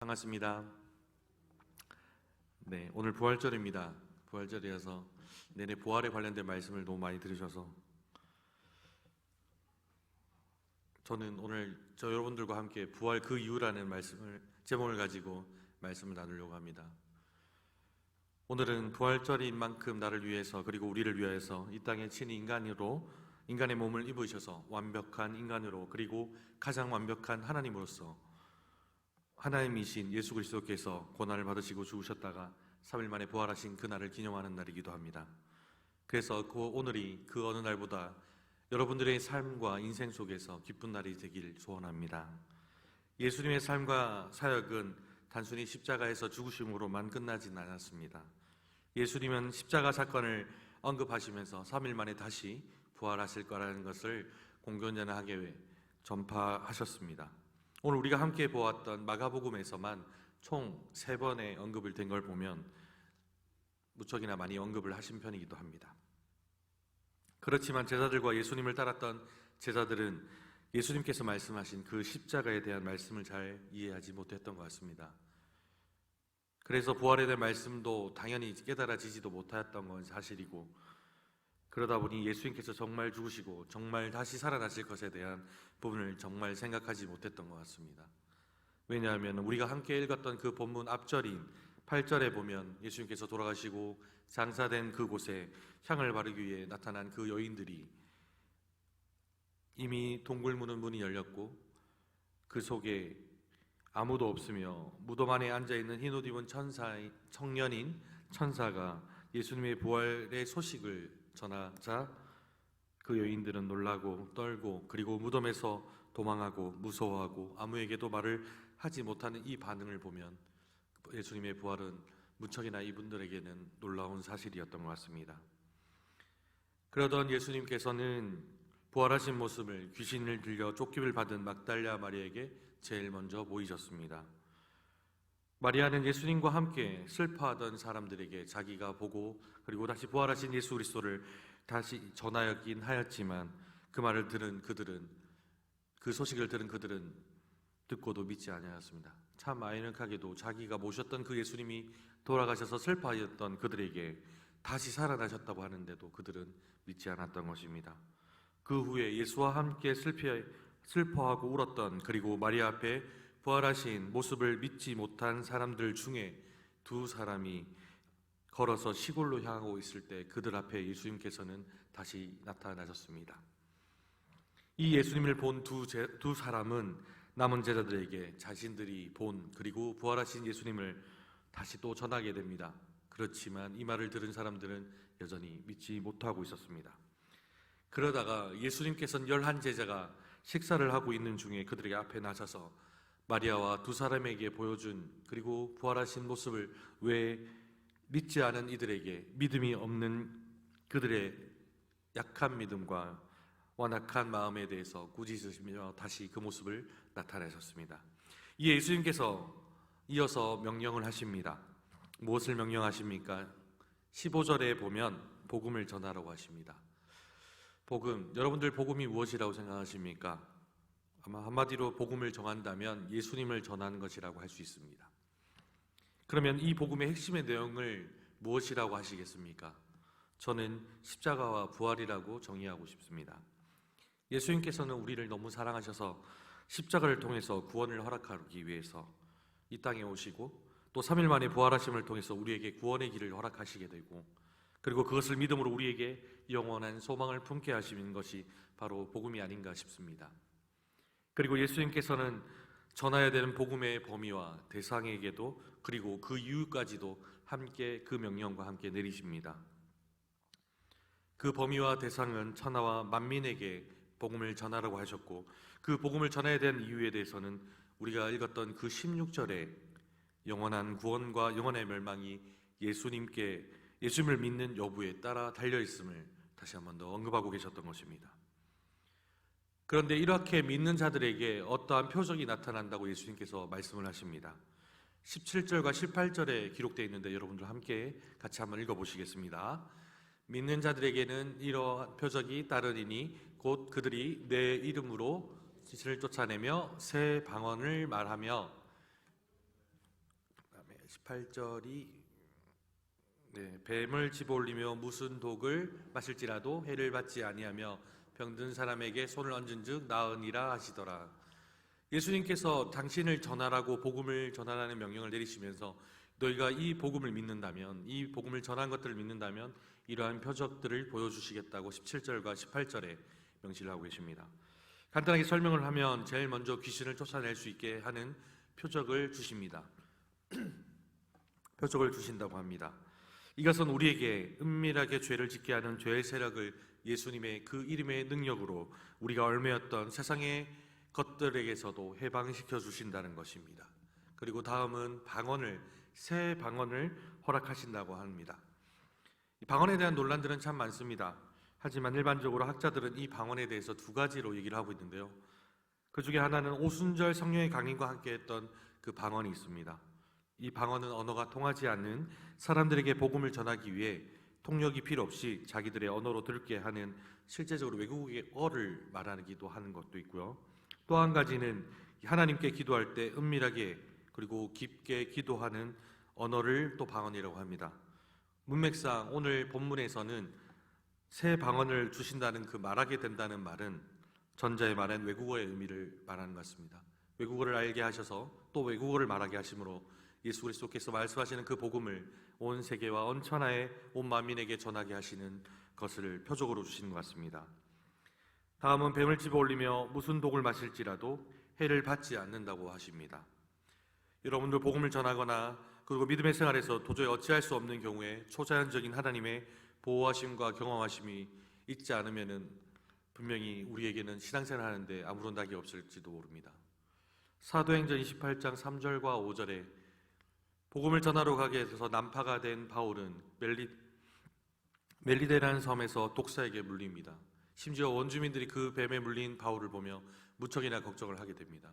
반갑습니다. 네, 오늘 부활절입니다. 부활절이어서 내내 부활에 관련된 말씀을 너무 많이 들으셔서 저는 오늘 여러분들과 함께 부활 그 이유라는 제목을 가지고 말씀을 나누려고 합니다. 오늘은 부활절인 만큼 나를 위해서 그리고 우리를 위해서 이 땅에 친히 인간의 몸을 입으셔서 완벽한 인간으로 그리고 가장 완벽한 하나님으로서 하나님이신 예수 그리스도께서 고난을 받으시고 죽으셨다가 3일 만에 부활하신 그날을 기념하는 날이기도 합니다. 그래서 오늘이 그 어느 날보다 여러분들의 삶과 인생 속에서 기쁜 날이 되길 소원합니다. 예수님의 삶과 사역은 단순히 십자가에서 죽으심으로만 끝나진 않았습니다. 예수님은 십자가 사건을 언급하시면서 3일 만에 다시 부활하실 거라는 것을 공공연하게 전파하셨습니다. 오늘 우리가 함께 보았던 마가복음에서만 총 3번의 언급을 된 걸 보면 무척이나 많이 언급을 하신 편이기도 합니다. 그렇지만 제자들과 예수님을 따랐던 제자들은 예수님께서 말씀하신 그 십자가에 대한 말씀을 잘 이해하지 못했던 것 같습니다. 그래서 부활에 대한 말씀도 당연히 깨달아지지도 못하였던 건 사실이고, 그러다 보니 예수님께서 정말 죽으시고 정말 다시 살아나실 것에 대한 부분을 정말 생각하지 못했던 것 같습니다. 왜냐하면 우리가 함께 읽었던 그 본문 앞절인 8절에 보면 예수님께서 돌아가시고 장사된 그곳에 향을 바르기 위해 나타난 그 여인들이 이미 동굴 무는 문이 열렸고 그 속에 아무도 없으며 무덤 안에 앉아있는 흰옷 입은 청년인 천사가 예수님의 부활의 소식을 전하자 그 여인들은 놀라고 떨고 그리고 무덤에서 도망하고 무서워하고 아무에게도 말을 하지 못하는 이 반응을 보면 예수님의 부활은 무척이나 이분들에게는 놀라운 사실이었던 것 같습니다. 그러던 예수님께서는 부활하신 모습을 귀신을 들려 쫓김을 받은 막달라 마리아에게 제일 먼저 보이셨습니다. 마리아는 예수님과 함께 슬퍼하던 사람들에게 자기가 보고 그리고 다시 부활하신 예수 그리스도를 다시 전하였긴 하였지만 그 소식을 들은 그들은 듣고도 믿지 아니하였습니다. 참 아이러니하게도 자기가 모셨던 그 예수님이 돌아가셔서 슬퍼하였던 그들에게 다시 살아나셨다고 하는데도 그들은 믿지 않았던 것입니다. 그 후에 예수와 함께 슬퍼하고 울었던 그리고 마리아 앞에 부활하신 모습을 믿지 못한 사람들 중에 2사람이 걸어서 시골로 향하고 있을 때 그들 앞에 예수님께서는 다시 나타나셨습니다. 이 예수님을 본 두 사람은 남은 제자들에게 자신들이 본 그리고 부활하신 예수님을 다시 또 전하게 됩니다. 그렇지만 이 말을 들은 사람들은 여전히 믿지 못하고 있었습니다. 그러다가 예수님께서는 11제자가 식사를 하고 있는 중에 그들에게 앞에 나서서 마리아와 2사람에게 보여준 그리고 부활하신 모습을 왜 믿지 않은 이들에게 믿음이 없는 그들의 약한 믿음과 완악한 마음에 대해서 꾸짖으시며 다시 그 모습을 나타내셨습니다. 이에 예수님께서 이어서 명령을 하십니다. 무엇을 명령하십니까? 15절에 보면 복음을 전하라고 하십니다. 여러분들 복음이 무엇이라고 생각하십니까? 아마 한마디로 복음을 정한다면 예수님을 전하는 것이라고 할 수 있습니다. 그러면 이 복음의 핵심의 내용을 무엇이라고 하시겠습니까? 저는 십자가와 부활이라고 정의하고 싶습니다. 예수님께서는 우리를 너무 사랑하셔서 십자가를 통해서 구원을 허락하기 위해서 이 땅에 오시고 또 3일 만에 부활하심을 통해서 우리에게 구원의 길을 허락하시게 되고 그리고 그것을 믿음으로 우리에게 영원한 소망을 품게 하시는 것이 바로 복음이 아닌가 싶습니다. 그리고 예수님께서는 전해야 되는 복음의 범위와 대상에게도 그리고 그 이유까지도 함께 그 명령과 함께 내리십니다. 그 범위와 대상은 천하와 만민에게 복음을 전하라고 하셨고 그 복음을 전해야 되는 이유에 대해서는 우리가 읽었던 그 16절에 영원한 구원과 영원의 멸망이 예수님을 믿는 여부에 따라 달려있음을 다시 한 번 더 언급하고 계셨던 것입니다. 그런데 이렇게 믿는 자들에게 어떠한 표적이 나타난다고 예수님께서 말씀을 하십니다. 17절과 18절에 기록되어 있는데 여러분들 함께 같이 한번 읽어보시겠습니다. 믿는 자들에게는 이러한 표적이 따르리니 곧 그들이 내 이름으로 귀신을 쫓아내며 새 방언을 말하며 18절이 뱀을 집어올리며 무슨 독을 마실지라도 해를 받지 아니하며 병든 사람에게 손을 얹은즉 나으니라 하시더라. 예수님께서 당신을 전하라고 복음을 전하라는 명령을 내리시면서 너희가 이 복음을 믿는다면, 이 복음을 전한 것들을 믿는다면 이러한 표적들을 보여주시겠다고 17절과 18절에 명시를 하고 계십니다. 간단하게 설명을 하면 제일 먼저 귀신을 쫓아낼 수 있게 하는 표적을 주십니다. 표적을 주신다고 합니다. 이것은 우리에게 은밀하게 죄를 짓게 하는 죄의 세력을 예수님의 그 이름의 능력으로 우리가 얽매였던 세상의 것들에게서도 해방시켜 주신다는 것입니다. 그리고 다음은 새 방언을 허락하신다고 합니다. 이 방언에 대한 논란들은 참 많습니다. 하지만 일반적으로 학자들은 이 방언에 대해서 두 가지로 얘기를 하고 있는데요. 그 중에 하나는 오순절 성령의 강림과 함께 했던 그 방언이 있습니다. 이 방언은 언어가 통하지 않는 사람들에게 복음을 전하기 위해 통역이 필요 없이 자기들의 언어로 듣게 하는 실제적으로 외국의 어를 말하기도 하는 것도 있고요. 또 한 가지는 하나님께 기도할 때 은밀하게 그리고 깊게 기도하는 언어를 또 방언이라고 합니다. 문맥상 오늘 본문에서는 새 방언을 주신다는 그 말하게 된다는 말은 전자의 말은 외국어의 의미를 말하는 것 같습니다. 외국어를 알게 하셔서 또 외국어를 말하게 하심으로 예수 그리스도께서 말씀하시는 그 복음을 온 세계와 온 천하의 온 만민에게 전하게 하시는 것을 표적으로 주시는 것 같습니다. 다음은 뱀을 집어올리며 무슨 독을 마실지라도 해를 받지 않는다고 하십니다. 여러분들 복음을 전하거나 그리고 믿음의 생활에서 도저히 어찌할 수 없는 경우에 초자연적인 하나님의 보호하심과 경험하심이 있지 않으면은 분명히 우리에게는 신앙생활 하는데 아무런 낙이 없을지도 모릅니다. 사도행전 28장 3절과 5절에 복음을 전하러 가게 해서 난파가 된 바울은 멜리데라는 섬에서 독사에게 물립니다. 심지어 원주민들이 그 뱀에 물린 바울을 보며 무척이나 걱정을 하게 됩니다.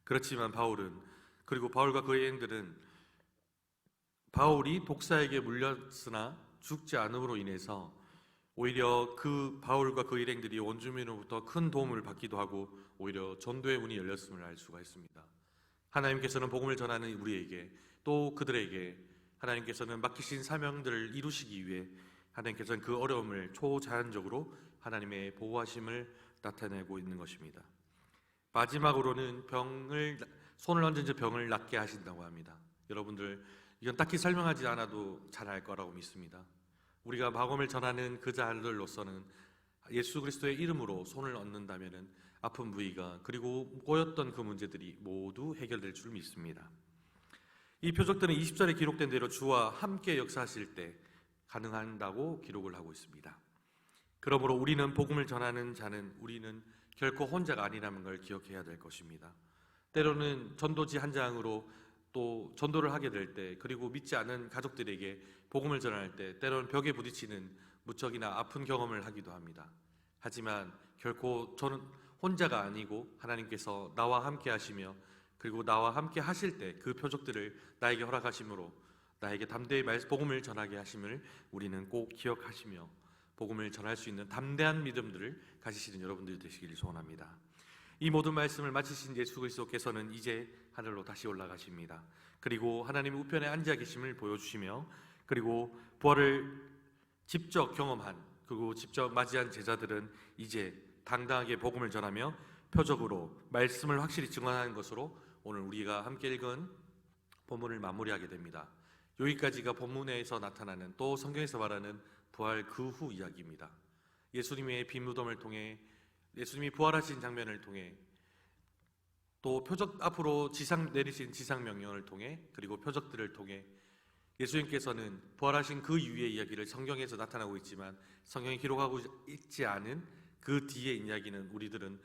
그렇지만 그리고 바울과 그의 행들은 바울이 독사에게 물렸으나 죽지 않음으로 인해서 오히려 그 바울과 그 일행들이 원주민으로부터 큰 도움을 받기도 하고 오히려 전도의 문이 열렸음을 알 수가 있습니다. 하나님께서는 복음을 전하는 우리에게 또 그들에게 하나님께서는 맡기신 사명들을 이루시기 위해 하나님께서는 그 어려움을 초자연적으로 하나님의 보호하심을 나타내고 있는 것입니다. 마지막으로는 손을 얹은 즉 병을 낫게 하신다고 합니다. 여러분들 이건 딱히 설명하지 않아도 잘 알 거라고 믿습니다. 우리가 복음을 전하는 그 자들로서는 예수 그리스도의 이름으로 손을 얹는다면은 아픈 부위가 그리고 꼬였던 그 문제들이 모두 해결될 줄 믿습니다. 이 표적들은 20절에 기록된 대로 주와 함께 역사하실 때 가능한다고 기록을 하고 있습니다. 그러므로 우리는 복음을 전하는 자는 우리는 결코 혼자가 아니라는 걸 기억해야 될 것입니다. 때로는 전도지 한 장으로 또 전도를 하게 될 때 그리고 믿지 않은 가족들에게 복음을 전할 때 때로는 벽에 부딪히는 무척이나 아픈 경험을 하기도 합니다. 하지만 결코 저는 혼자가 아니고 하나님께서 나와 함께 하시며 그리고 나와 함께 하실 때 그 표적들을 나에게 허락하심으로 나에게 담대히 복음을 전하게 하심을 우리는 꼭 기억하시며 복음을 전할 수 있는 담대한 믿음들을 가지시는 여러분들이 되시길 소원합니다. 이 모든 말씀을 마치신 예수 그리스도께서는 이제 하늘로 다시 올라가십니다. 그리고 하나님 우편에 앉아 계심을 보여주시며 그리고 부활을 직접 경험한 그리고 직접 맞이한 제자들은 이제 당당하게 복음을 전하며 표적으로 말씀을 확실히 증언하는 것으로 오늘 우리가 함께 읽은 본문을 마무리하게 됩니다. 여기까지가 본문에서 나타나는 또 성경에서 말하는 부활 그 후 이야기입니다. 예수님의 빈 무덤을 통해 예수님이 부활하신 장면을 통해 또 표적 앞으로 내리신 지상 명령을 통해 그리고 표적들을 통해 예수님께서는 부활하신 그 이후의 이야기를 성경에서 나타나고 있지만 성경에 기록하고 있지 않은 그 뒤의 이야기는 우리들은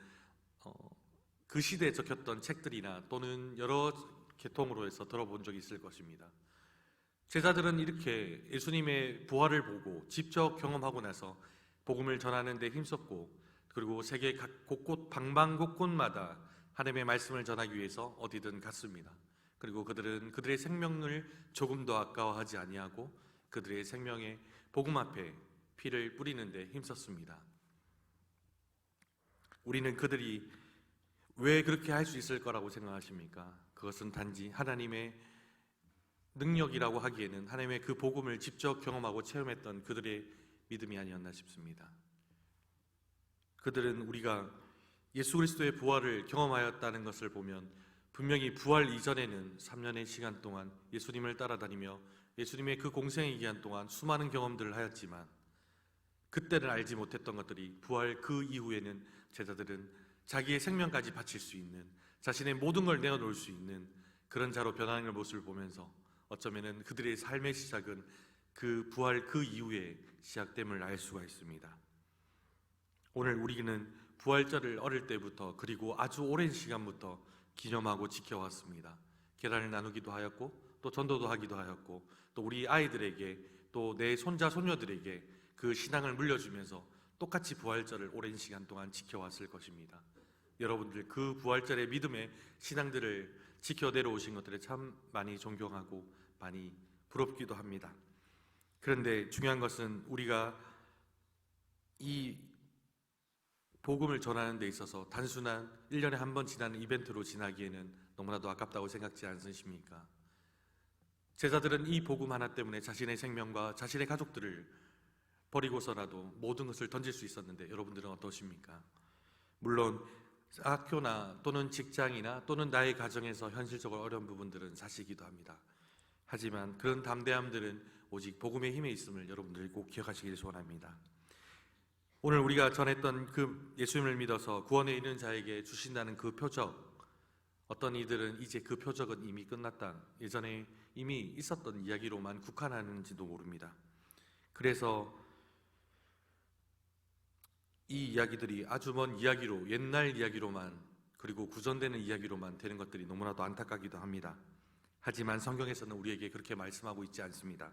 그 시대에 적혔던 책들이나 또는 여러 계통으로 해서 들어본 적이 있을 것입니다. 제자들은 이렇게 예수님의 부활을 보고 직접 경험하고 나서 복음을 전하는 데 힘썼고 그리고 세계 각 곳곳 방방곳곳마다 하나님의 말씀을 전하기 위해서 어디든 갔습니다. 그리고 그들은 그들의 생명을 조금 더 아까워하지 아니하고 그들의 생명의 복음 앞에 피를 뿌리는 데 힘썼습니다. 우리는 그들이 왜 그렇게 할 수 있을 거라고 생각하십니까? 그것은 단지 하나님의 능력이라고 하기에는 하나님의 그 복음을 직접 경험하고 체험했던 그들의 믿음이 아니었나 싶습니다. 그들은 우리가 예수 그리스도의 부활을 경험하였다는 것을 보면 분명히 부활 이전에는 3년의 시간 동안 예수님을 따라다니며 예수님의 그 공생의 기간 동안 수많은 경험들을 하였지만 그때는 알지 못했던 것들이 부활 그 이후에는 제자들은 자기의 생명까지 바칠 수 있는, 자신의 모든 걸 내어놓을 수 있는 그런 자로 변하는 모습을 보면서 어쩌면은 그들의 삶의 시작은 그 부활 그 이후에 시작됨을 알 수가 있습니다. 오늘 우리는 부활절을 어릴 때부터 그리고 아주 오랜 시간부터 기념하고 지켜왔습니다. 계란을 나누기도 하였고 또 전도도 하기도 하였고 또 우리 아이들에게 또 내 손자 손녀들에게 그 신앙을 물려주면서 똑같이 부활절을 오랜 시간 동안 지켜왔을 것입니다. 여러분들 그 부활절의 믿음의 신앙들을 지켜 내려오신 것들에 참 많이 존경하고 많이 부럽기도 합니다. 그런데 중요한 것은 우리가 이 복음을 전하는 데 있어서 단순한 1년에 한 번 지나는 이벤트로 지나기에는 너무나도 아깝다고 생각지 않으십니까? 제자들은 이 복음 하나 때문에 자신의 생명과 자신의 가족들을 버리고서라도 모든 것을 던질 수 있었는데 여러분들은 어떠십니까? 물론 학교나 또는 직장이나 또는 나의 가정에서 현실적으로 어려운 부분들은 사실이기도 합니다. 하지만 그런 담대함들은 오직 복음의 힘에 있음을 여러분들이 꼭 기억하시길 소원합니다. 오늘 우리가 전했던 그 예수님을 믿어서 구원에 이르는 자에게 주신다는 그 표적, 어떤 이들은 이제 그 표적은 이미 끝났다, 예전에 이미 있었던 이야기로만 국한하는지도 모릅니다. 그래서 이 이야기들이 아주 먼 이야기로, 옛날 이야기로만, 그리고 구전되는 이야기로만 되는 것들이 너무나도 안타깝기도 합니다. 하지만 성경에서는 우리에게 그렇게 말씀하고 있지 않습니다.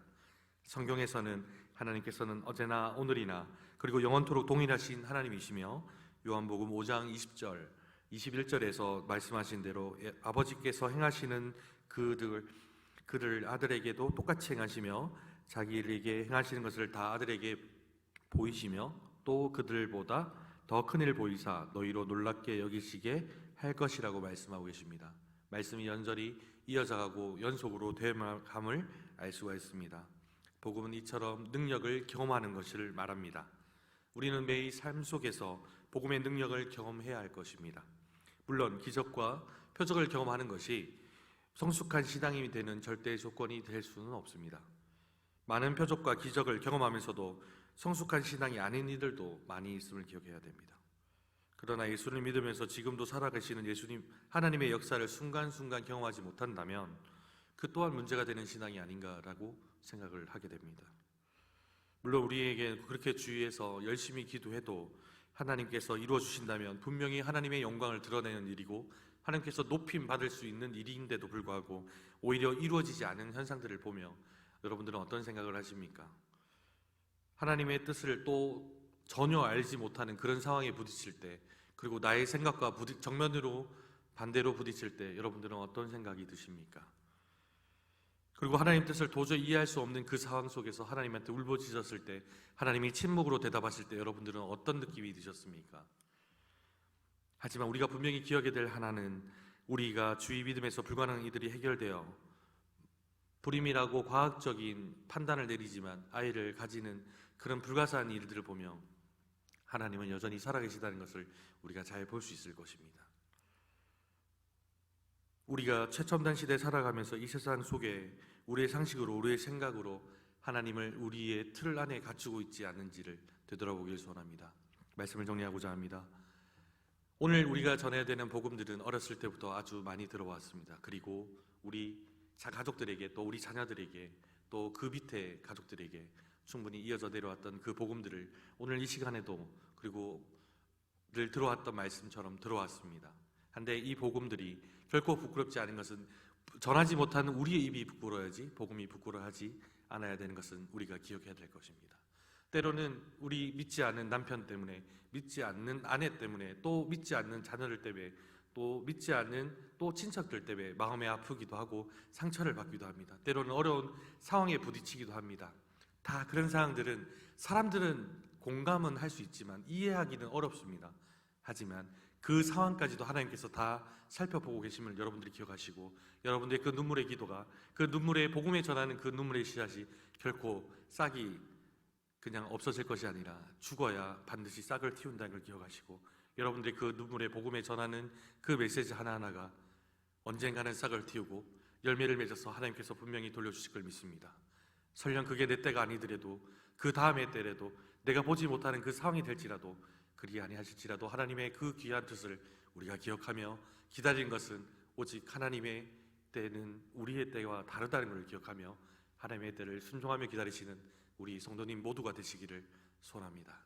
성경에서는 하나님께서는 어제나 오늘이나 그리고 영원토록 동일하신 하나님이시며 요한복음 5장 20절, 21절에서 말씀하신 대로 아버지께서 행하시는 그들 아들에게도 똑같이 행하시며 자기에게 행하시는 것을 다 아들에게 보이시며 또 그들보다 더 큰 일 보이사 너희로 놀랍게 여기시게 할 것이라고 말씀하고 계십니다. 말씀이 연절히 이어져가고 연속으로 되감을 알 수가 있습니다. 복음은 이처럼 능력을 경험하는 것을 말합니다. 우리는 매일 삶 속에서 복음의 능력을 경험해야 할 것입니다. 물론 기적과 표적을 경험하는 것이 성숙한 신앙이 되는 절대 조건이 될 수는 없습니다. 많은 표적과 기적을 경험하면서도 성숙한 신앙이 아닌 이들도 많이 있음을 기억해야 됩니다. 그러나 예수를 믿으면서 지금도 살아계시는 예수님 하나님의 역사를 순간순간 경험하지 못한다면 그 또한 문제가 되는 신앙이 아닌가라고 생각을 하게 됩니다. 물론 우리에게 그렇게 주위에서 열심히 기도해도 하나님께서 이루어 주신다면 분명히 하나님의 영광을 드러내는 일이고 하나님께서 높임 받을 수 있는 일인데도 불구하고 오히려 이루어지지 않은 현상들을 보며 여러분들은 어떤 생각을 하십니까? 하나님의 뜻을 또 전혀 알지 못하는 그런 상황에 부딪힐 때, 그리고 나의 생각과 정면으로 반대로 부딪힐 때 여러분들은 어떤 생각이 드십니까? 그리고 하나님 뜻을 도저히 이해할 수 없는 그 상황 속에서 하나님한테 울부짖었을 때, 하나님이 침묵으로 대답하실 때 여러분들은 어떤 느낌이 드셨습니까? 하지만 우리가 분명히 기억해야 될 하나는 우리가 주의 믿음에서 불가능한 이들이 해결되어 불임이라고 과학적인 판단을 내리지만 아이를 가지는 그런 불가사한 일들을 보며 하나님은 여전히 살아계시다는 것을 우리가 잘 볼 수 있을 것입니다. 우리가 최첨단 시대에 살아가면서 이 세상 속에 우리의 상식으로, 우리의 생각으로 하나님을 우리의 틀 안에 갖추고 있지 않은지를 되돌아보길 소원합니다. 말씀을 정리하고자 합니다. 오늘 우리가 전해야 되는 복음들은 어렸을 때부터 아주 많이 들어왔습니다. 그리고 우리 가족들에게, 또 우리 자녀들에게, 또 그 밑에 가족들에게 충분히 이어져 내려왔던 그 복음들을 오늘 이 시간에도 그리고 늘 들어왔던 말씀처럼 들어왔습니다. 한데 이 복음들이 결코 부끄럽지 않은 것은 전하지 못하는 우리의 입이 부끄러워야지 복음이 부끄러워하지 않아야 되는 것은 우리가 기억해야 될 것입니다. 때로는 우리 믿지 않는 남편 때문에, 믿지 않는 아내 때문에, 또 믿지 않는 자녀들 때문에, 또 믿지 않는 또 친척들 때문에 마음이 아프기도 하고 상처를 받기도 합니다. 때로는 어려운 상황에 부딪히기도 합니다. 다 그런 상황들은 사람들은 공감은 할 수 있지만 이해하기는 어렵습니다. 하지만 그 상황까지도 하나님께서 다 살펴보고 계심을 여러분들이 기억하시고, 여러분들의 그 눈물의 기도가, 그 눈물의 복음에 전하는 그 눈물의 씨앗이 결코 싹이 그냥 없어질 것이 아니라 죽어야 반드시 싹을 틔운다는 걸 기억하시고, 여러분들의 그 눈물의 복음에 전하는 그 메시지 하나하나가 언젠가는 싹을 틔우고 열매를 맺어서 하나님께서 분명히 돌려주실 걸 믿습니다. 설령 그게 내 때가 아니더라도, 그 다음의 때라도, 내가 보지 못하는 그 상황이 될지라도, 그리 아니하실지라도 하나님의 그 귀한 뜻을 우리가 기억하며 기다린 것은 오직 하나님의 때는 우리의 때와 다르다는 것을 기억하며 하나님의 때를 순종하며 기다리시는 우리 성도님 모두가 되시기를 소원합니다.